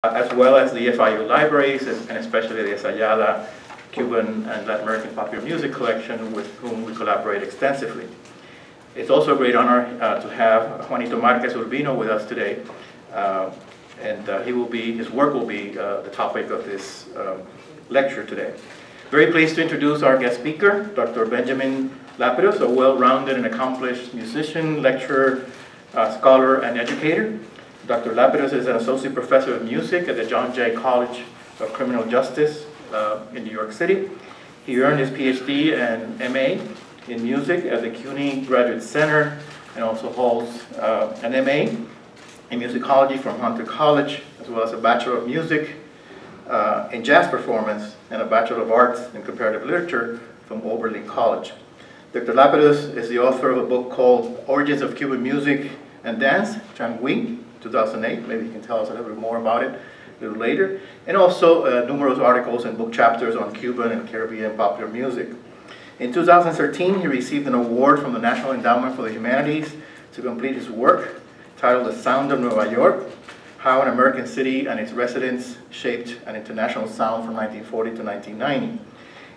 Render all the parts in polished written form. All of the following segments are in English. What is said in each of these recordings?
as well as the FIU libraries, and especially the Ayala Cuban and Latin American popular music collection, with whom we collaborate extensively. It's also a great honor to have Juanito Márquez Urbino with us today, and his work will be the topic of this lecture today. Very pleased to introduce our guest speaker, Dr. Benjamin Lapidus, a well-rounded and accomplished musician, lecturer, scholar, and educator. Dr. Lapidus is an associate professor of music at the John Jay College of Criminal Justice in New York City. He earned his PhD and MA in music at the CUNY Graduate Center, and also holds an MA in musicology from Hunter College, as well as a Bachelor of Music in Jazz Performance and a Bachelor of Arts in Comparative Literature from Oberlin College. Dr. Lapidus is the author of a book called Origins of Cuban Music and Dance, Changui, 2008. Maybe you can tell us a little bit more about it a little later. And also numerous articles and book chapters on Cuban and Caribbean popular music. In 2013, he received an award from the National Endowment for the Humanities to complete his work titled The Sound of Nueva York: How an American City and Its Residents Shaped an International Sound from 1940 to 1990.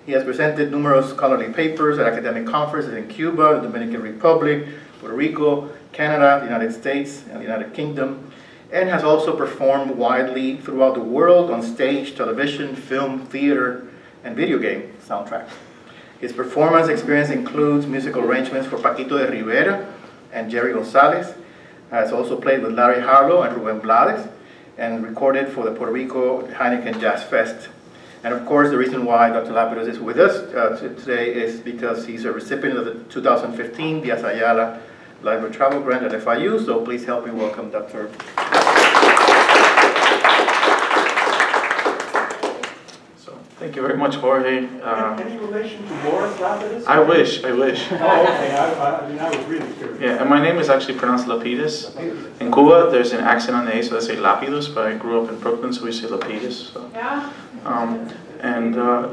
He has presented numerous scholarly papers at academic conferences in Cuba, the Dominican Republic, Puerto Rico, Canada, the United States, and the United Kingdom, and has also performed widely throughout the world on stage, television, film, theater, and video game soundtracks. His performance experience includes musical arrangements for Paquito de Rivera and Jerry Gonzalez, has also played with Larry Harlow and Ruben Blades, and recorded for the Puerto Rico Heineken Jazz Fest. And of course, the reason why Dr. Lapidus is with us today is because he's a recipient of the 2015 Díaz Ayala Library Travel Grant at FIU, so please help me welcome Dr. So, thank you very much, Jorge. Any relation to Morris Lapidus? I wish. Oh, okay. I was really curious. Yeah, and my name is actually pronounced Lapidus. In Cuba, there's an accent on the A, so they say Lapidus, but I grew up in Brooklyn, so we say Lapidus. So. Yeah.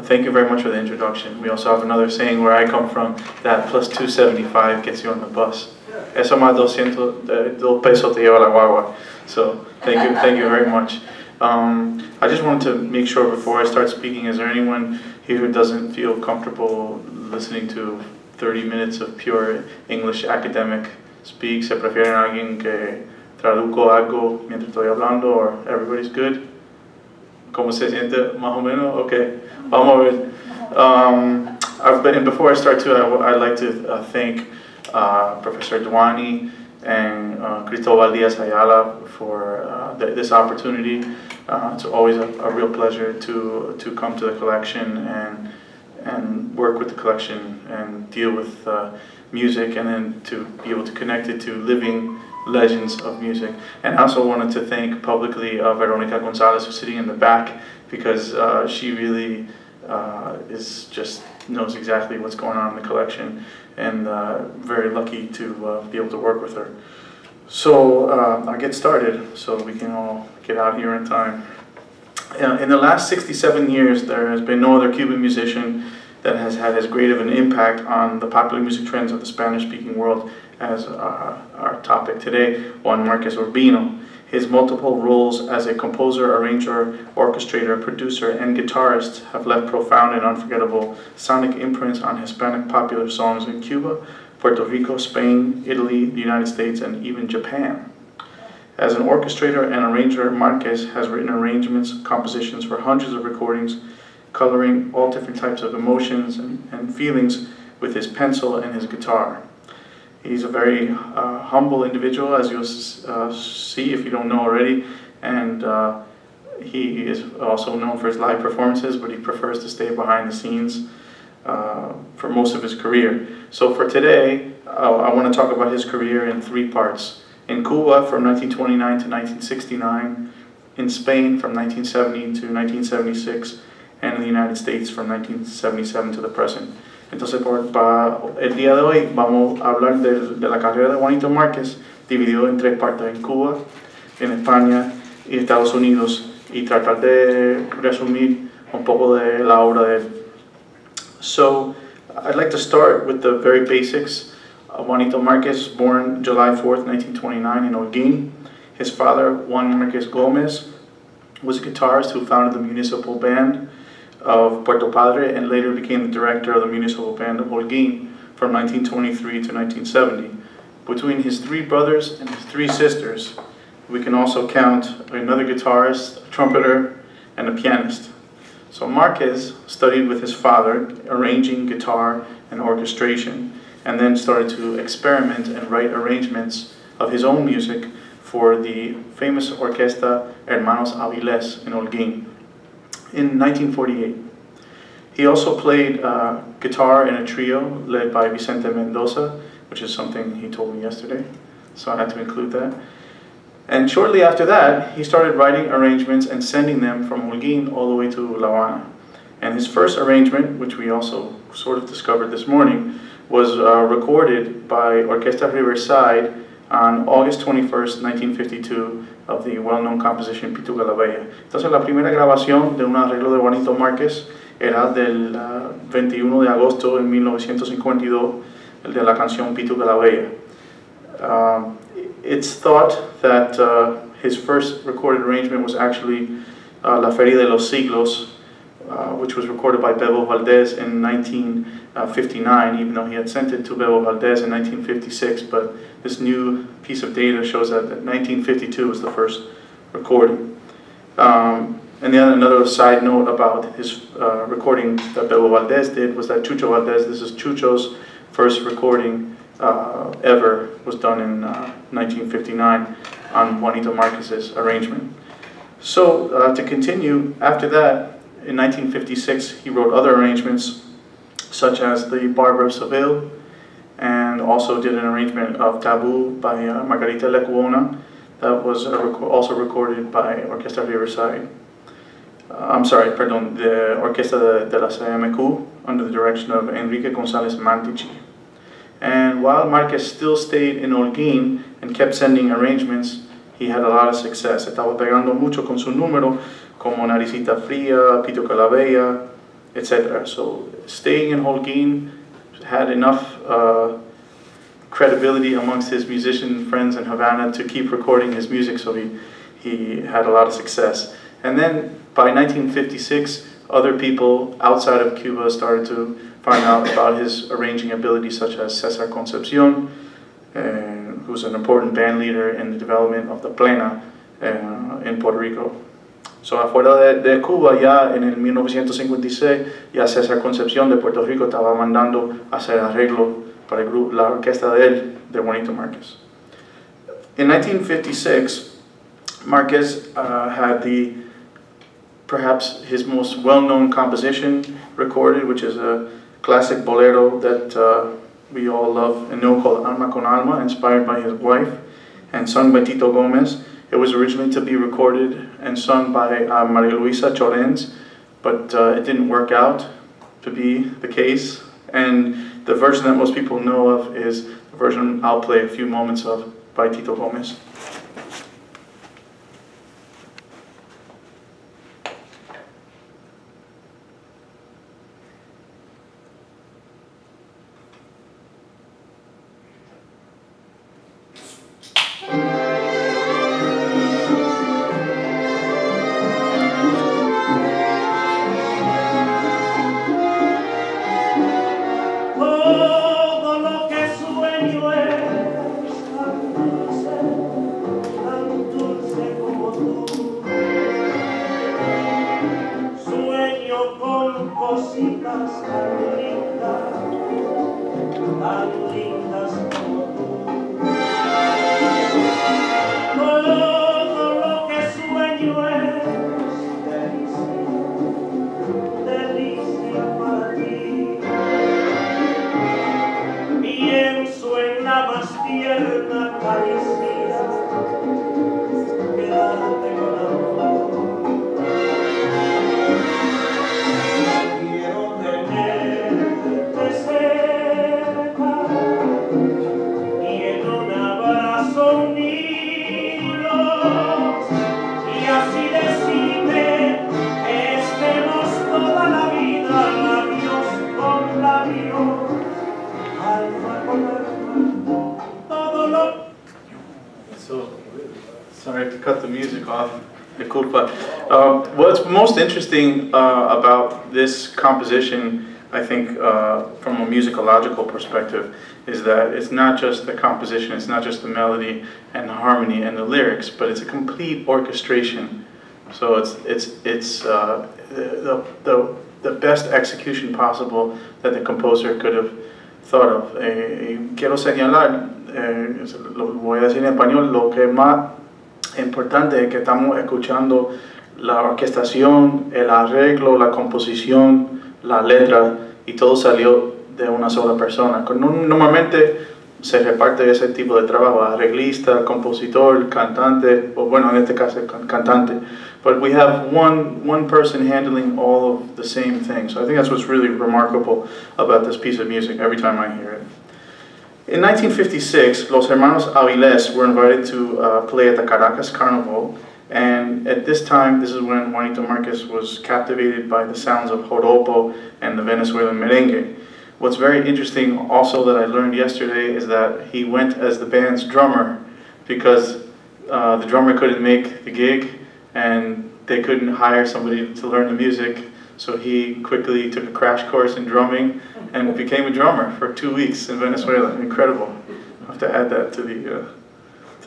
Thank you very much for the introduction. We also have another saying where I come from, that plus 275 gets you on the bus. Eso más 200 pesos te lleva la guagua. So thank you very much. I just wanted to make sure before I start speaking, is there anyone here who doesn't feel comfortable listening to 30 minutes of pure English academic speak? ¿Se prefieren a alguien que traduzco algo mientras estoy hablando, or everybody's good? ¿Cómo se siente más o menos? Okay, vamos a ver. And before I start too, I'd like to thank Professor Duani and Cristobal Díaz Ayala for this opportunity. It's always a real pleasure to come to the collection and work with the collection and deal with music, and then to be able to connect it to living legends of music. And I also wanted to thank publicly Veronica Gonzalez, who's sitting in the back, because she really knows exactly what's going on in the collection, and very lucky to be able to work with her. So I'll get started so we can all get out here in time. In the last 67 years, there has been no other Cuban musician that has had as great of an impact on the popular music trends of the Spanish-speaking world as our topic today, Juan Márquez Urbino. His multiple roles as a composer, arranger, orchestrator, producer, and guitarist have left profound and unforgettable sonic imprints on Hispanic popular songs in Cuba, Puerto Rico, Spain, Italy, the United States, and even Japan. As an orchestrator and arranger, Márquez has written arrangements, compositions for hundreds of recordings, coloring all different types of emotions and feelings with his pencil and his guitar. He's a very humble individual, as you'll see if you don't know already, and he is also known for his live performances, but he prefers to stay behind the scenes for most of his career. So for today, I want to talk about his career in three parts. In Cuba from 1929 to 1969, in Spain from 1970 to 1976, and in the United States from 1977 to the present. Entonces, para el día de hoy vamos a hablar de la carrera de Juanito Márquez, dividido en tres partes: en Cuba, en España y Estados Unidos, y tratar de resumir un poco de la obra de él. So, I'd like to start with the very basics. Juanito Márquez, born July 4th, 1929 in Holguín. His father, Juan Márquez Gómez, was a guitarist who founded the municipal band of Puerto Padre and later became the director of the municipal band of Holguín from 1923 to 1970. Between his 3 brothers and his 3 sisters, we can also count another guitarist, a trumpeter, and a pianist. So Márquez studied with his father, arranging guitar and orchestration, and then started to experiment and write arrangements of his own music for the famous Orquesta Hermanos Avilés in Holguín in 1948. He also played guitar in a trio led by Vicente Mendoza, which is something he told me yesterday, so I had to include that. And shortly after that, he started writing arrangements and sending them from Holguín all the way to La Habana. And his first arrangement, which we also sort of discovered this morning, was recorded by Orquesta Riverside on August 21st, 1952, of the well-known composition Pituca la Bella. Entonces, la primera grabación de un arreglo de Juanito Márquez era del 21 de agosto de 1952, el de la canción Pituca la Bella. It's thought that his first recorded arrangement was actually La Feria de los Siglos, which was recorded by Bebo Valdés in 1959, even though he had sent it to Bebo Valdés in 1956, but this new piece of data shows that 1952 was the first recording. And then another side note about his recording that Bebo Valdés did was that Chucho Valdés, this is Chucho's first recording ever, was done in 1959 on Juanito Márquez's arrangement. So to continue, after that, in 1956, he wrote other arrangements, such as the Barber of Seville, and also did an arrangement of Taboo by Margarita Lecuona that was also recorded by Orquesta Riverside. The Orquesta de la CMQ under the direction of Enrique González Mantici. And while Márquez still stayed in Holguín and kept sending arrangements, he had a lot of success. Estaba pegando mucho con su número, como Naricita Fría, Pituca la Bella, etc. So staying in Holguín had enough credibility amongst his musician friends in Havana to keep recording his music, so he had a lot of success. And then by 1956, other people outside of Cuba started to find out about his arranging abilities, such as Cesar Concepcion, who's an important band leader in the development of the plena in Puerto Rico. So afuera de Cuba, ya en el 1956, ya Cesar Concepcion de Puerto Rico estaba mandando hacer arreglo para el grupo, la orquesta de él, de Juanito Márquez. In 1956, Márquez had perhaps his most well-known composition recorded, which is a classic bolero that we all love and know, called Alma con Alma, inspired by his wife and sung by Tito Gomez. It was originally to be recorded and sung by Maria Luisa Chorenz, but it didn't work out to be the case. And the version that most people know of is the version I'll play a few moments of by Tito Gomez. Sorry to cut the music off. Disculpa. What's most interesting about this composition, I think, from a musicological perspective, is that it's not just the composition, it's not just the melody and the harmony and the lyrics, but it's a complete orchestration. So it's the best execution possible that the composer could have thought of. Quiero señalar, lo voy a decir en español, lo que es más importante es que estamos escuchando la orquestación, el arreglo, la composición, la letra, y todo salió de una sola persona. Normalmente se reparte ese tipo de trabajo, arreglista, compositor, cantante, o bueno, en este caso cantante. But we have one person handling all of the same thing. So I think that's what's really remarkable about this piece of music every time I hear it. In 1956, Los Hermanos Avilés were invited to play at the Caracas Carnival, and at this time, this is when Juanito Márquez was captivated by the sounds of joropo and the Venezuelan merengue. What's very interesting also that I learned yesterday is that he went as the band's drummer because the drummer couldn't make the gig and they couldn't hire somebody to learn the music, so he quickly took a crash course in drumming and became a drummer for 2 weeks in Venezuela. Incredible. I have to add that to the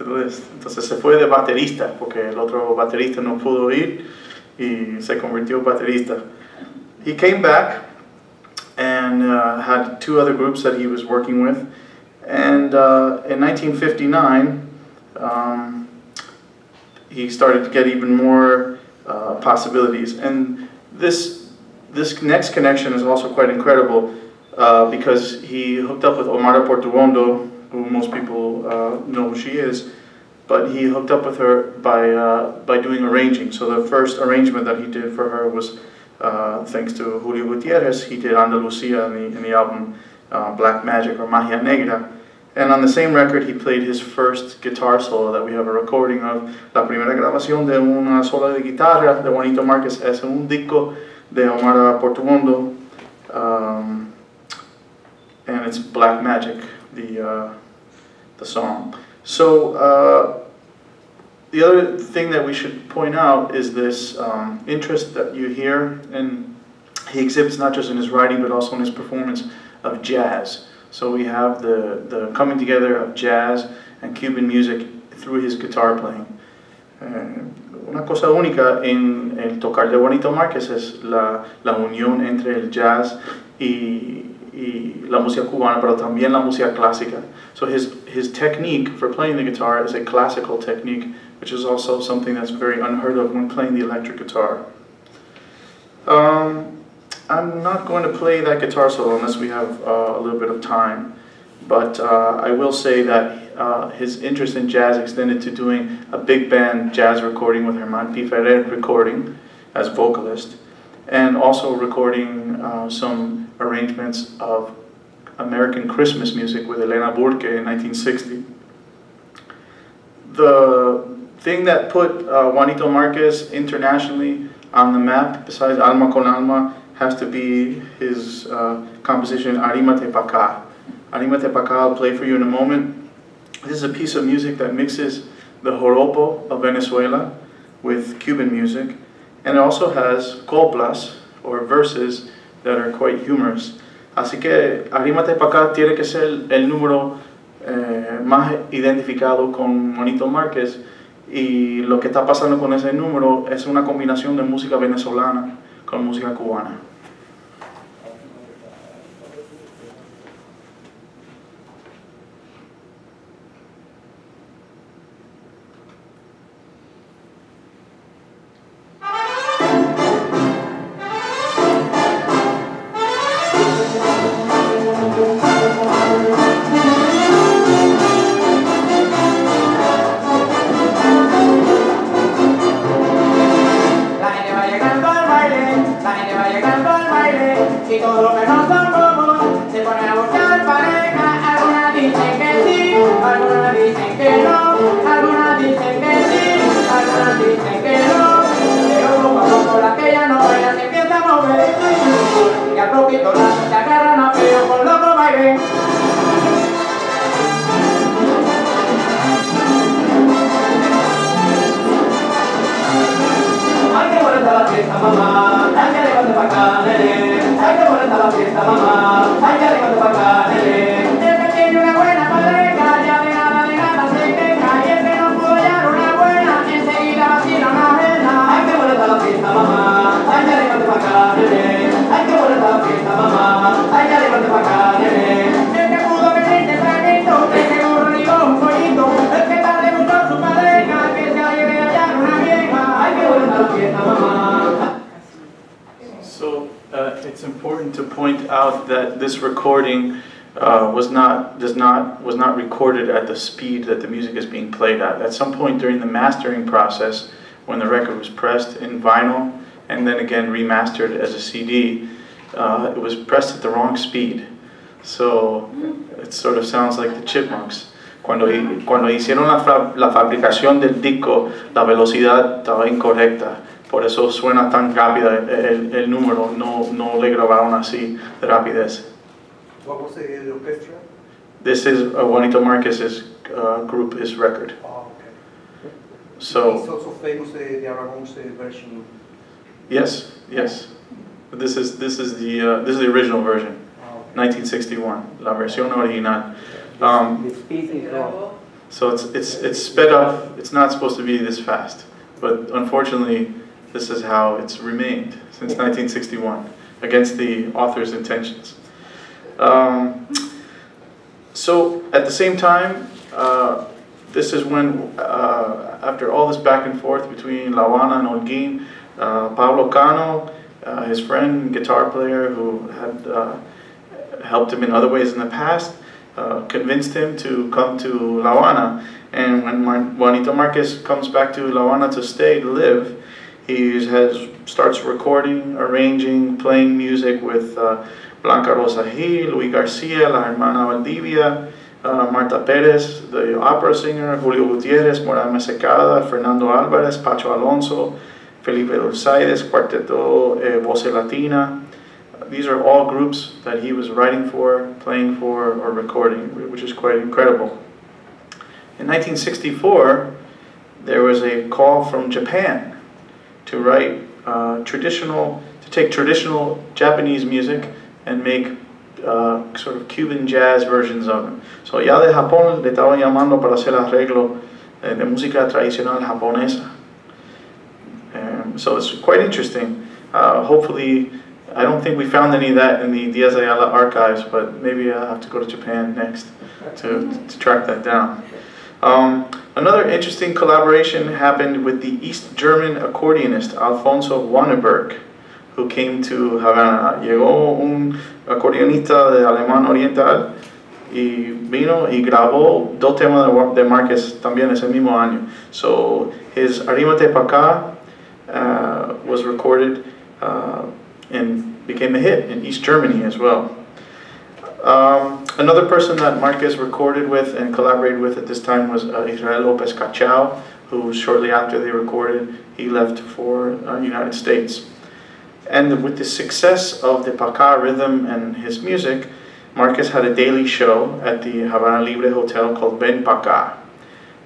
list. Entonces se fue de baterista porque el otro baterista no pudo ir y se convirtió en baterista. He came back and had 2 other groups that he was working with, and in 1959 he started to get even more possibilities. And this next connection is also quite incredible because he hooked up with Omara Portuondo, who most people know who she is, but he hooked up with her by doing arranging. So the first arrangement that he did for her was thanks to Julio Gutierrez. He did Andalucía in the album Black Magic or Magia Negra. And on the same record, he played his first guitar solo that we have a recording of. La primera grabación de una sola de guitarra de Juanito Márquez es un disco de Omar Portuondo, and it's Black Magic, the song. So the other thing that we should point out is this interest that you hear, and he exhibits not just in his writing but also in his performance of jazz. So we have the coming together of jazz and Cuban music through his guitar playing. Una cosa única en el tocar de Juanito Márquez es la unión entre el jazz y la música cubana, pero también la música clásica. So his technique for playing the guitar is a classical technique, which is also something that's very unheard of when playing the electric guitar. I'm not going to play that guitar solo unless we have a little bit of time, but I will say that his interest in jazz extended to doing a big band jazz recording with Germán P. Ferrer recording as vocalist, and also recording some arrangements of American Christmas music with Elena Burke in 1960. The thing that put Juanito Márquez internationally on the map, besides Alma con Alma, has to be his composition Arrímate pa' acá. Arrímate pa' acá, I'll play for you in a moment. This is a piece of music that mixes the joropo of Venezuela with Cuban music, and it also has coplas, or verses, that are quite humorous. Así que Arrímate pa' acá tiene que ser el número más identificado con Juanito Márquez, y lo que está pasando con ese número es una combinación de música venezolana con música cubana. fiesta, mamá. Ay, que alegate pa' acá, nene. Ay, que bonita la fiesta, mamá. Ay, que alegate pa' acá, nene. El que tiene una buena pareja, ya de nada se queja. Y el que no pudo hallar una buena, enseguida vacila una ajena. Ay, que bonita la fiesta, mamá. Ay, que alegate pa' acá, nene. Ay, que bonita la fiesta, mamá. Ay, que alegate pa' acá, nene. El que pudo venir tempranito, de seguro ligó un pollito. El que tal le gustó su pareja, que se alegre de hallar una vieja. Ay, que bonita la fiesta, mamá. So it's important to point out that this recording was not recorded at the speed that the music is being played at. At some point during the mastering process, when the record was pressed in vinyl and then again remastered as a CD, it was pressed at the wrong speed. So it sort of sounds like the Chipmunks. Cuando hicieron la fabricación del disco, la velocidad estaba incorrecta. Por eso suena tan rápida el número, no le grabaron así de rapidez. What was the orchestra? This is Juanito Márquez's group, his record. Oh, okay. So He's also famous, the Aragon's version. yes. This is the original version, Oh, okay. 1961, la versión original. The speed is wrong. So it's sped up. It's not supposed to be this fast, but unfortunately, this is how it's remained since 1961, against the author's intentions. So at the same time, this is when, after all this back and forth between La Habana and Holguín, Pablo Cano, his friend, guitar player who had helped him in other ways in the past, convinced him to come to La Habana. And when Juanito Márquez comes back to La Habana to stay, to live, he starts recording, arranging, playing music with Blanca Rosa Gil, Luis Garcia, La Hermana Valdivia, Marta Pérez, the opera singer, Julio Gutiérrez, Morán Mesecada, Fernando Álvarez, Pacho Alonso, Felipe Dulzaides, Cuarteto Voce Latina. These are all groups that he was writing for, playing for, or recording, which is quite incredible. In 1964, there was a call from Japan to write take traditional Japanese music and make sort of Cuban jazz versions of them. So ya de Japón le estaban llamando para hacer arreglo de música tradicional japonesa. So it's quite interesting. Hopefully, I don't think we found any of that in the Díaz Ayala archives, but maybe I'll have to go to Japan next to track that down. Another interesting collaboration happened with the East German accordionist Alfonso Wanneberg, who came to Havana. Llegó un acordeonista de alemán oriental y vino y grabó dos temas de Márquez también ese mismo año. So his Arrímate Pa' Acá was recorded and became a hit in East Germany as well. Another person that Márquez recorded with and collaborated with at this time was Israel Lopez Cachao, who shortly after they recorded, he left for the United States. And with the success of the Pacá rhythm and his music, Márquez had a daily show at the Havana Libre Hotel called Ven Pacá.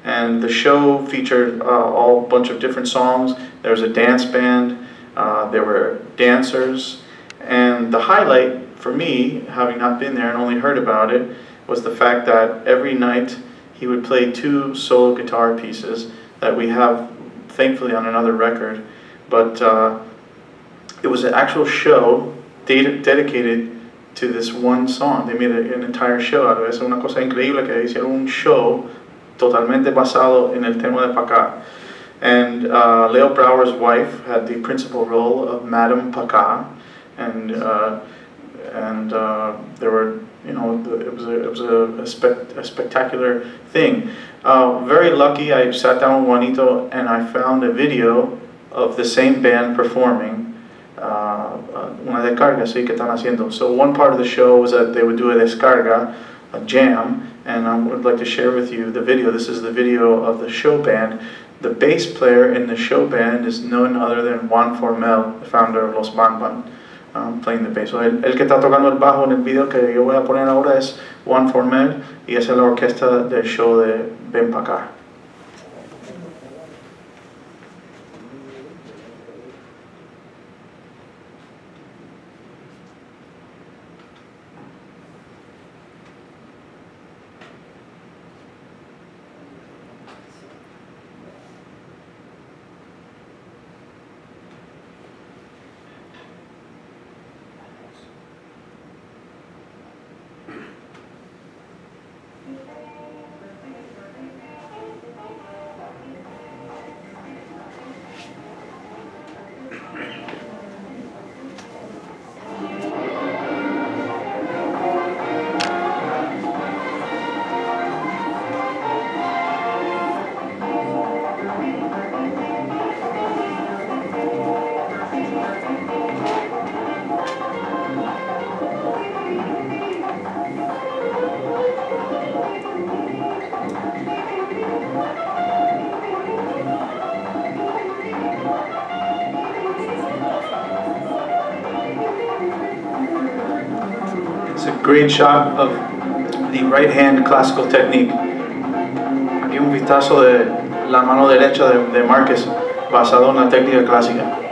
And the show featured a bunch of different songs. There was a dance band, there were dancers, and the highlight for me, having not been there and only heard about it, was the fact that every night he would play two solo guitar pieces that we have thankfully on another record, but it was an actual show dedicated to this one song. They made an entire show out of it. Es una cosa increíble que hicieron un show totalmente basado en el tema de Pacá. And Leo Brower's wife had the principal role of Madame Pacá, and there were, it was a spectacular thing. Very lucky, I sat down with Juanito and I found a video of the same band performing una descarga, sí, que están haciendo. So one part of the show was that they would do a descarga, a jam, and I would like to share with you the video. This is the video of the show band. The bass player in the show band is none other than Juan Formel, the founder of Los Bang Bang, playing the bass. So el que está tocando el bajo en el video que yo voy a poner ahora es Juan Formel, y esa es la orquesta del show de Ven Pacá. great shot of the right hand classical technique. Aquí un vistazo de la mano derecha de Márquez basado en la técnica clásica.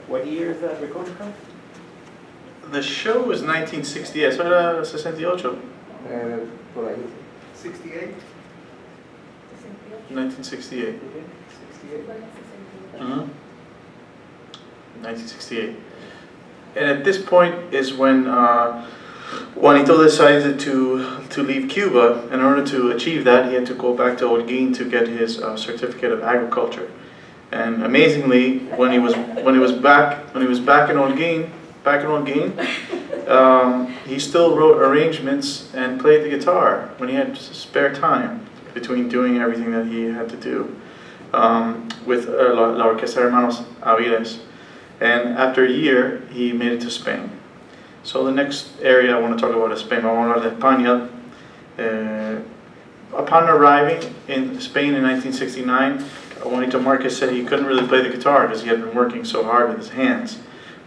What year is that recording from? The show was 1968, eso era 68. Por ahí. 68? 1968. 68. 1968. And at this point is when Juanito decided to leave Cuba. In order to achieve that, he had to go back to Holguín to get his certificate of agriculture. And amazingly, when he was back in Holguín, he still wrote arrangements and played the guitar when he had spare time between doing everything that he had to do with La Orquesta Hermanos Aviles. And after a year, he made it to Spain. So the next area I want to talk about is Spain. Vamos a hablar de España. Upon arriving in Spain in 1969, Juanito Márquez said he couldn't really play the guitar because he had been working so hard with his hands.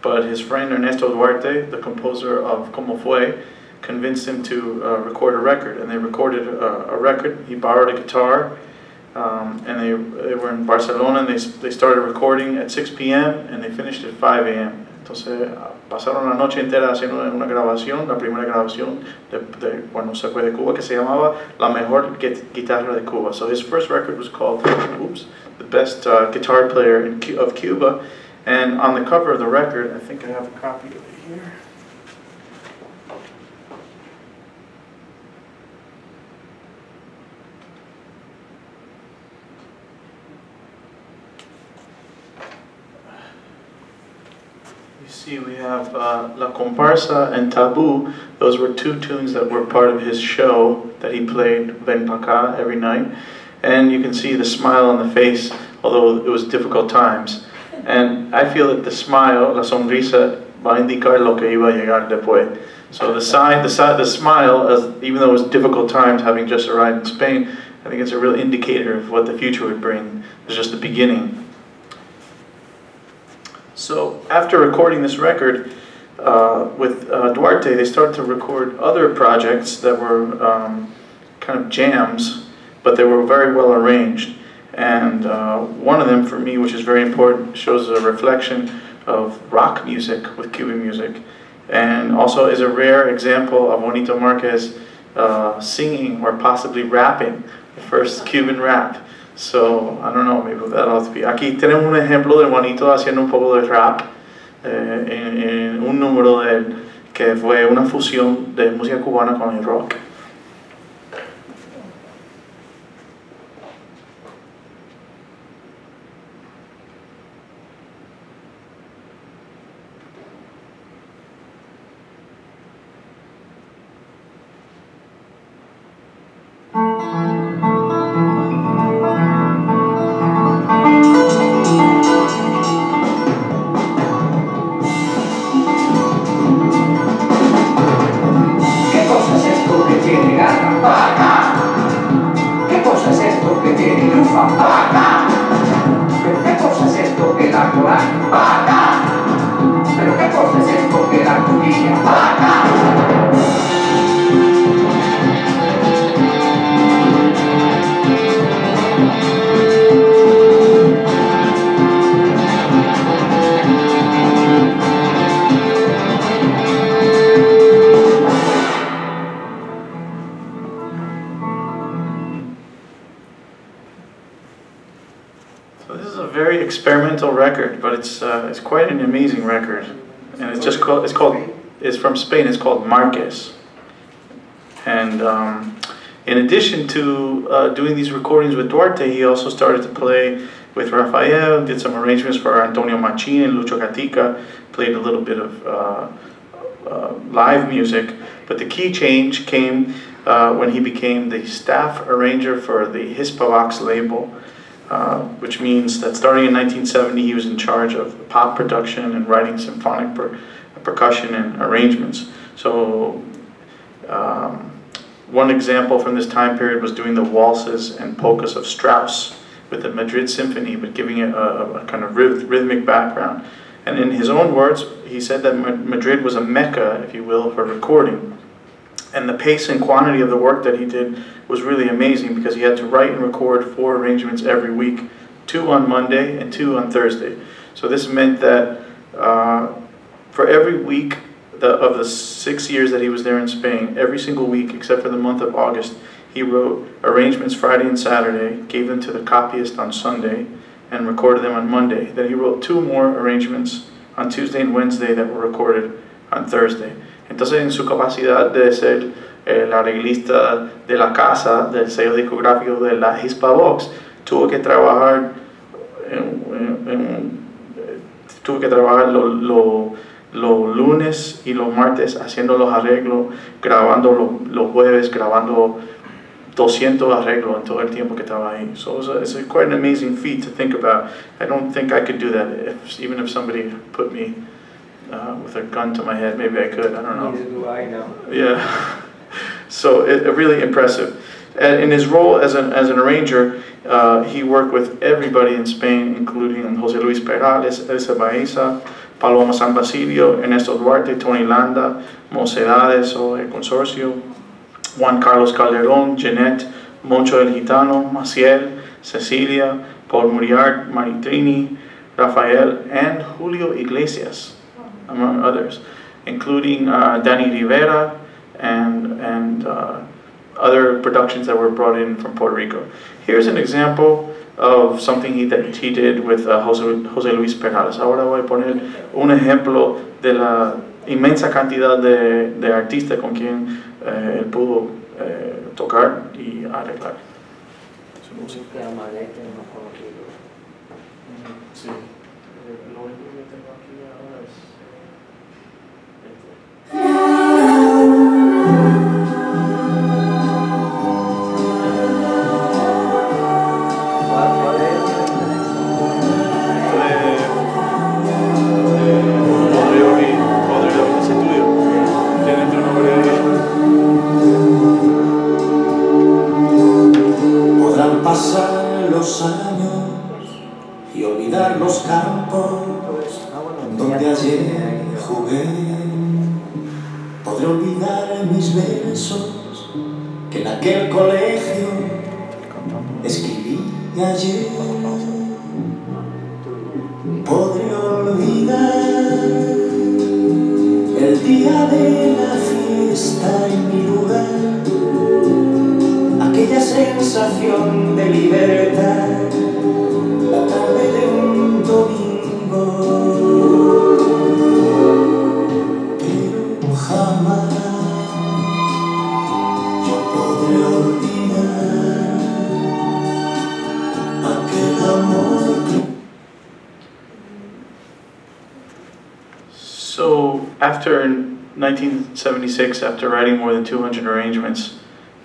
But his friend Ernesto Duarte, the composer of Como Fue, convinced him to record a record. And they recorded a record. He borrowed a guitar. And they were in Barcelona, and they started recording at 6 p.m. and they finished at 5 a.m. Entonces pasaron la noche entera haciendo una grabación, la primera grabación de cuando se fue de Cuba, que se llamaba La Mejor Guitarra de Cuba. So his first record was called, The Best Guitar Player of Cuba. And on the cover of the record, I think I have a copy of it here. See, we have La Comparsa and Tabú. Those were two tunes that were part of his show that he played Ven Pa' Cá every night. And you can see the smile on the face, although it was difficult times. And I feel that the smile, la sonrisa, va a indicar lo que iba a llegar después. So the smile, even though it was difficult times having just arrived in Spain, I think it's a real indicator of what the future would bring. It's just the beginning. So after recording this record with Duarte, they started to record other projects that were kind of jams, but they were very well arranged. And one of them, for me, which is very important, shows a reflection of rock music with Cuban music, and also is a rare example of Juanito Márquez singing or possibly rapping, the first Cuban rap. So, I don't know, maybe that'll have to be. Aquí tenemos un ejemplo de Juanito haciendo un poco de rap en un número de él que fue una fusión de música cubana con el rock. Experimental record, but it's quite an amazing record, and it's from Spain. It's called Márquez, and in addition to doing these recordings with Duarte, he also started to play with Rafael, did some arrangements for Antonio Machín and Lucho Gatica, played a little bit of live music, but the key change came when he became the staff arranger for the Hispavox label. Which means that starting in 1970 he was in charge of pop production and writing symphonic percussion and arrangements. So one example from this time period was doing the waltzes and polkas of Strauss with the Madrid Symphony, but giving it a kind of rhythmic background. And in his own words, he said that Madrid was a mecca, if you will, for recording. And the pace and quantity of the work that he did was really amazing because he had to write and record 4 arrangements every week, 2 on Monday and 2 on Thursday. So this meant that for every week of the 6 years that he was there in Spain, every single week except for the month of August, he wrote arrangements Friday and Saturday, gave them to the copyist on Sunday, and recorded them on Monday. Then he wrote 2 more arrangements on Tuesday and Wednesday that were recorded on Thursday. Entonces, en su capacidad de ser el arreglista de la casa, del sello discográfico de la Hispavox, tuvo que trabajar los lunes y los martes haciendo los arreglos, grabando los jueves, grabando 200 arreglos en todo el tiempo que estaba ahí. So it's quite an amazing feat to think about. I don't think I could do that, even if somebody put me with a gun to my head. Maybe I could, I don't know. Neither do I now. Yeah. So really impressive. In his role as an arranger, he worked with everybody in Spain, including José Luis Perales, Elsa Baeza, Paloma San Basilio, Ernesto Duarte, Tony Landa, Mocedades o El Consorcio, Juan Carlos Calderón, Jeanette, Moncho el Gitano, Maciel, Cecilia, Paul Muriart, Maritrini, Rafael, and Julio Iglesias, among others, including Danny Rivera and other productions that were brought in from Puerto Rico. Here's an example of something that he did with José Luis Perales. Ahora voy a poner un ejemplo de la inmensa cantidad de artistas con quien él pudo tocar y arreglar su música. Sí. Lo único que tengo aquí ahora es Podrán pasar los años y olvidar los campos donde ayer jugué. Podré olvidar mis versos que en aquel colegio escribí ayer. Podré olvidar el día de la fiesta en mi lugar, aquellas sensación de libertad, la tarde de un domingo, pero jamás yo podré olvidar aquel amor que... So after 1976, after writing more than 200 arrangements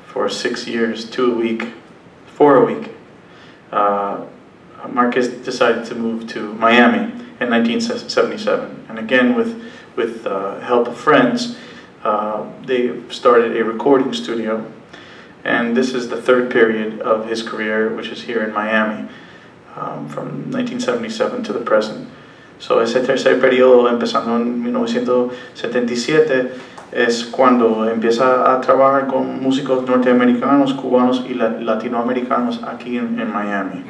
for 6 years, 4 a week, Márquez decided to move to Miami in 1977. And again, with help of friends, they started a recording studio. And this is the third period of his career, which is here in Miami, from 1977 to the present. So ese tercer periodo, empezando en 1977, es cuando empieza a trabajar con músicos norteamericanos, cubanos y latinoamericanos aquí en Miami.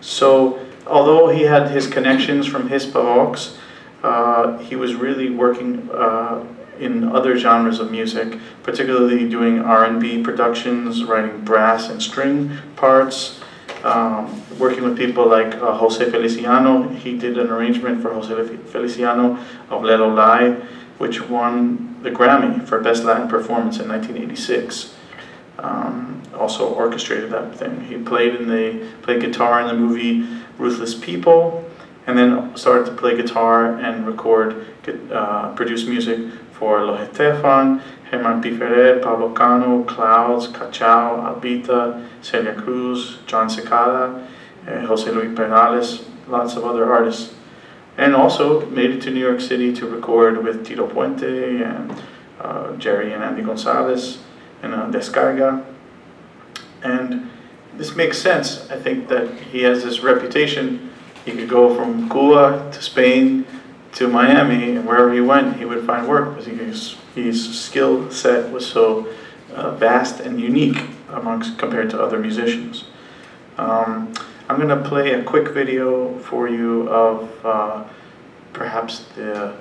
So, although he had his connections from Hispavox, he was really working in other genres of music, particularly doing R&B productions, writing brass and string parts, working with people like Jose Feliciano. He did an arrangement for Jose Feliciano of Let O Lie, which won the Grammy for Best Latin Performance in 1986. Also orchestrated that thing. He played guitar in the movie Ruthless People, and then started to play guitar and produce music for Los Estefan, Germán Piferrer, Pablo Cano, Clouds, Cachao, Albita, Celia Cruz, John Cicada, Jose Luis Perales, lots of other artists. And also made it to New York City to record with Tito Puente and Jerry and Andy Gonzalez and Descarga. And this makes sense. I think that he has this reputation. He could go from Cuba to Spain to Miami, and wherever he went, he would find work because his skill set was so vast and unique compared to other musicians. I'm going to play a quick video for you of perhaps the